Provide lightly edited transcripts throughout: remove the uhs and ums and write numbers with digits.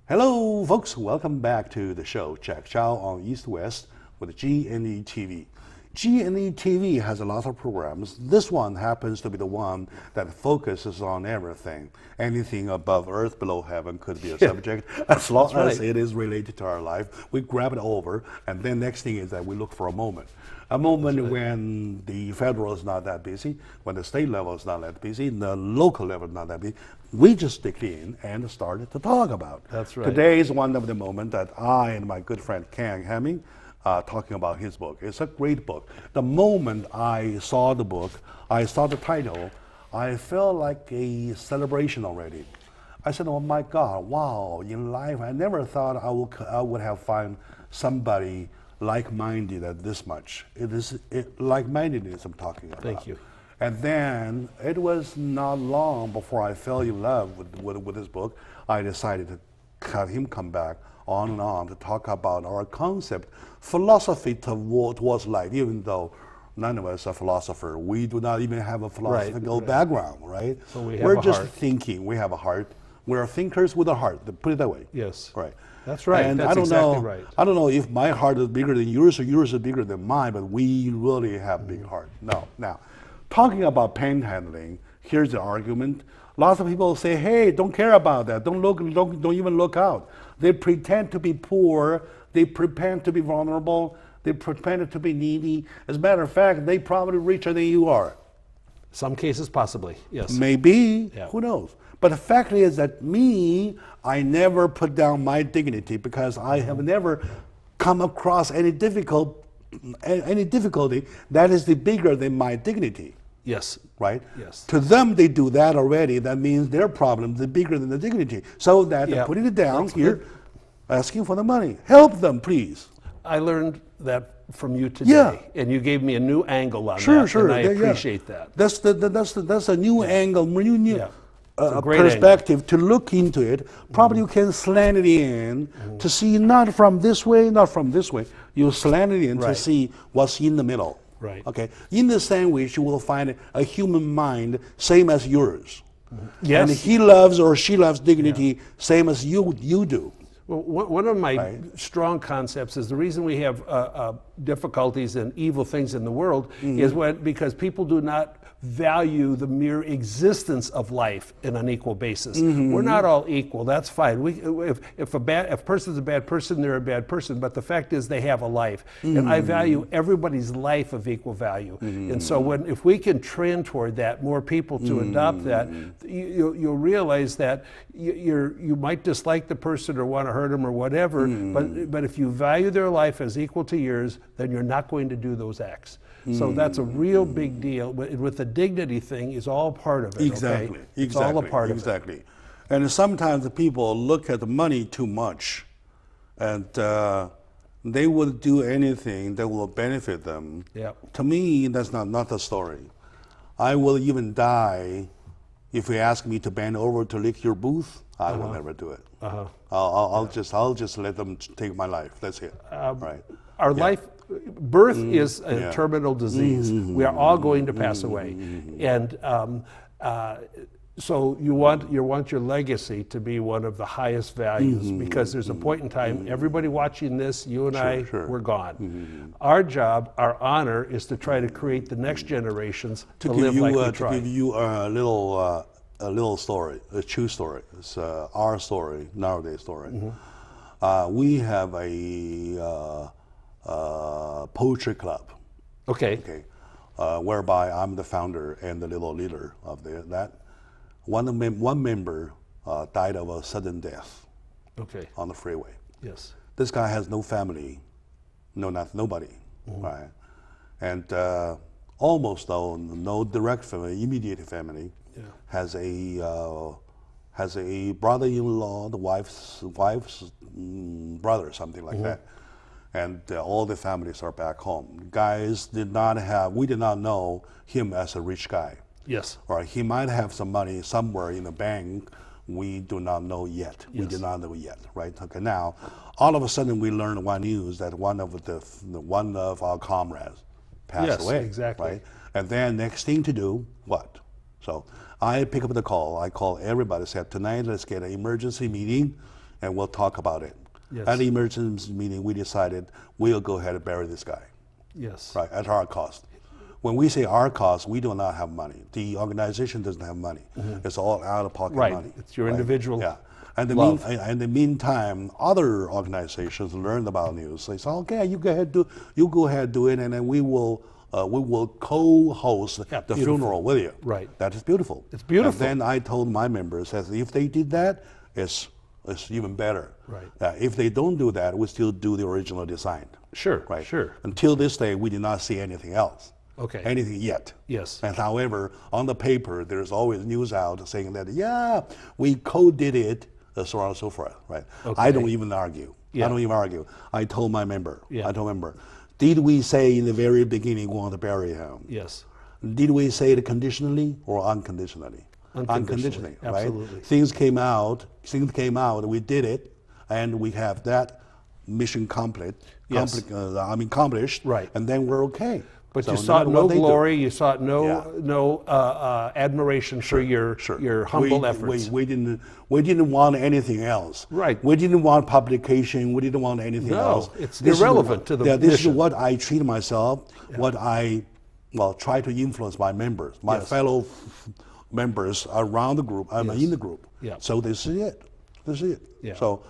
Hello, folks. Welcome back to the show. Jack Chow on East West with GNE TV. GNE TV has a lot of programs. This one happens to be the one that focuses on everything. Anything above earth, below heaven could be a subject, as long as it is related to our life. We grab it over, and then next thing is that we look for a moment. A moment when the federal is not that busy, when the state level is not that busy, the local level is not that busy. We just stick in and started to talk about. That's right. Today is one of the moments that I and my good friend Ken Hemming talking about his book. It's a great book. The moment I saw the book, I saw the title, I felt like a celebration already. I said, oh my God, wow, in life, I never thought I would have found somebody like-minded at this much. It is like-mindedness I'm talking about. Thank you. And then it was not long before I fell in love with this book. I decided to have him come back on and on to talk about our concept, philosophy towards life, even though none of us are philosophers. We do not even have a philosophical background, right? So we're just heart. thinking. We have a heart. We're thinkers with a heart, to put it that way. Yes. Right. That's right. And That's I don't exactly know, right. I don't know if my heart is bigger than yours or yours is bigger than mine, but we really have big heart. No. Now, talking about panhandling, here's the argument. Lots of people say, "Hey, don't care about that. Don't even look out." They pretend to be poor. They pretend to be vulnerable. They pretend to be needy. As a matter of fact, they probably richer than you are. Some cases, possibly, yes. Maybe. Yeah. Who knows? But the fact is that I never put down my dignity because I have never come across any difficulty that is bigger than my dignity. Yes. Right? Yes. To them, they do that already. That means their problems are bigger than the dignity. So that they're putting it down here, asking for the money. Help them, please. I learned that from you today, Yeah. and you gave me a new angle on Sure, that, sure. and I Yeah, yeah. appreciate that. That's a new angle, new Yeah. It's a great perspective to look into it. Probably you can slant it in to see not from this way, not from this way. You slant it in to Right. see what's in the middle. Right. Okay. In the sandwich, you will find a human mind same as yours. Yes. And he loves or she loves dignity same as you do. Well, one of my strong concepts is the reason we have difficulties and evil things in the world is because people do not value the mere existence of life in an equal basis. We're not all equal. That's fine. If a person's a bad person, they're a bad person. But the fact is, they have a life, and I value everybody's life of equal value. And so, if we can trend toward that, more people to adopt that, you'll realize that you might dislike the person or want to hurt them or whatever. But if you value their life as equal to yours, then you're not going to do those acts. So that's a real big deal. With the dignity thing is all part of it. Exactly. Okay? Exactly. It's all a part of it. Exactly. And sometimes the people look at the money too much, and they will do anything that will benefit them. Yeah. To me, that's not the story. I will even die if you ask me to bend over to lick your booth. I will never do it. I'll just let them take my life. That's it. Right. Our life, birth is a terminal disease. We are all going to pass away, and so you want your legacy to be one of the highest values, because there's a point in time, everybody watching this, you and I, we're gone. Our job, our honor, is to try to create the next generations to live like we try. To give you a little story, a true story. It's our story, nowadays story. We have a poetry club. Okay. Whereby I'm the founder and the little leader of that. One member died of a sudden death Okay. on the freeway. Yes. This guy has no family, nobody, right? And almost no direct family, immediate family. Yeah. Has a brother-in-law, the wife's brother, something like that. And all the families are back home. Guys we did not know him as a rich guy. Yes. Or he might have some money somewhere in the bank. We do not know yet. We do not know yet, right? Okay. Now, all of a sudden, we learn one news that one of our comrades passed away. Yes, exactly. Right. And then next thing to do, what? So I pick up the call. I call everybody. Said tonight, let's get an emergency meeting. and we'll talk about it. Yes. At the emergency meeting, we decided we'll go ahead and bury this guy, Yes. right, at our cost. When we say our cost, we do not have money. The organization doesn't have money. It's all out-of-pocket Right. money. It's your individual Yeah. And love. in the meantime, other organizations learned about news. They say, okay, you go ahead do it, and then we will co-host the beautiful. funeral with you. Right. That is beautiful. It's beautiful. And then I told my members that if they did that, it's even better. Right. If they don't do that, we still do the original design. Sure. Right. Sure. Until this day, we did not see anything else. Okay. Anything yet. Yes. And however, on the paper, there's always news out saying that, yeah, we co-did it, so on and so forth, right? Okay. I don't even argue. Yeah. I don't even argue. I told my member, Yeah. did we say in the very beginning we want to bury him? Yes. Did we say it conditionally or unconditionally? Unconditionally, right? absolutely. Things came out, we did it, and we have that mission accomplished, Right. and then we're okay. But So you sought matter no what they do- glory. You sought no Yeah. admiration for your humble efforts. We didn't want anything else. Right. We didn't want publication. We didn't want anything No, else. it's This is irrelevant to the This is mission. what I treat myself. What I try to influence my members, my Yes. fellow members around the group. I'm in the group. Yeah. So this is it. This is it. Yeah. So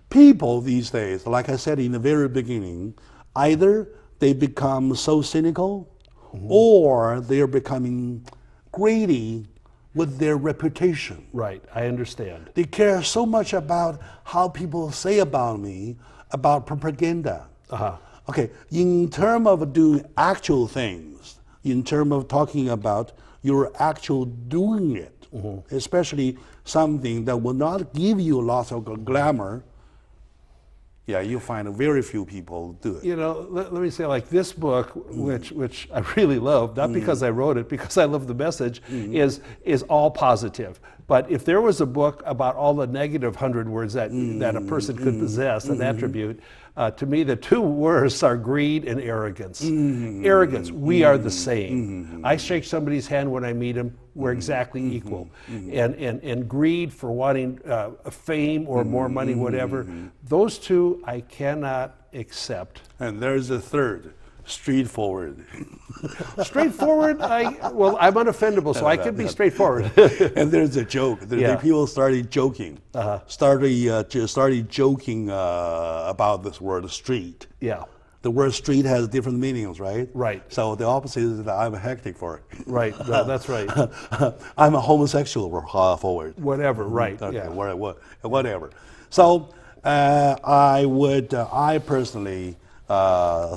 people these days, like I said in the very beginning, either they become so cynical or they're becoming greedy with their reputation. Right. I understand. They care so much about how people say about me, about propaganda. Uh-huh. Okay, in terms of doing actual things, in terms of talking about your actual doing it, especially something that will not give you lots of glamour, yeah, you find very few people do it. You know, let me say, like this book, which I really love, not because I wrote it, because I love the message, is all positive. But if there was a book about all the negative 100 words that a person could possess, an attribute, to me the two worst are greed and arrogance. Arrogance, we are the same. I shake somebody's hand when I meet them, we're exactly equal. And greed for wanting fame or more money, whatever, those two I cannot accept. And there's a third, straightforward. Straightforward, I'm unoffendable, so I can be straightforward. And there's a joke. Yeah. People started joking. Started joking about this word street. Yeah, The word street has different meanings, right? Right. So the opposite is that I'm hectic for it. right, that's right. I'm a homosexual for it. Whatever, right, Okay, yeah. whatever. So I personally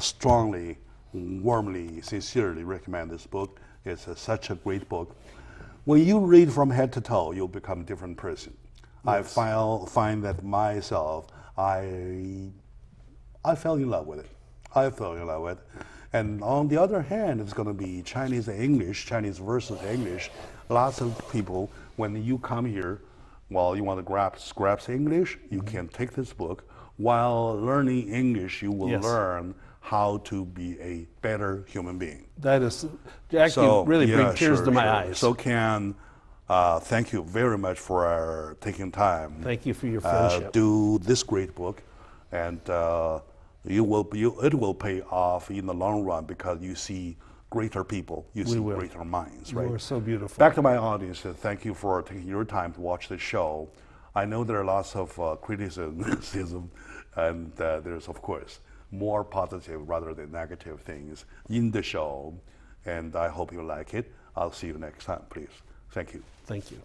strongly, warmly, sincerely recommend this book. It's such a great book. When you read from head to toe, you'll become a different person. Yes. I find that myself, I fell in love with it. And on the other hand, it's going to be Chinese and English, Chinese versus English. Lots of people, when you come here, while you want to grasp English, you can take this book. While learning English, you will Yes. learn how to be a better human being. That is, Jack, you really bring tears to my eyes. So Ken, thank you very much for taking time. Thank you for your friendship. Do this great book, and it will pay off in the long run because you see greater people, you see will. greater minds. You Right? are so beautiful. Back to my audience, thank you for taking your time to watch this show. I know there are lots of criticism, and there's, of course, more positive rather than negative things in the show, and I hope you like it. I'll see you next time, please. Thank you. Thank you.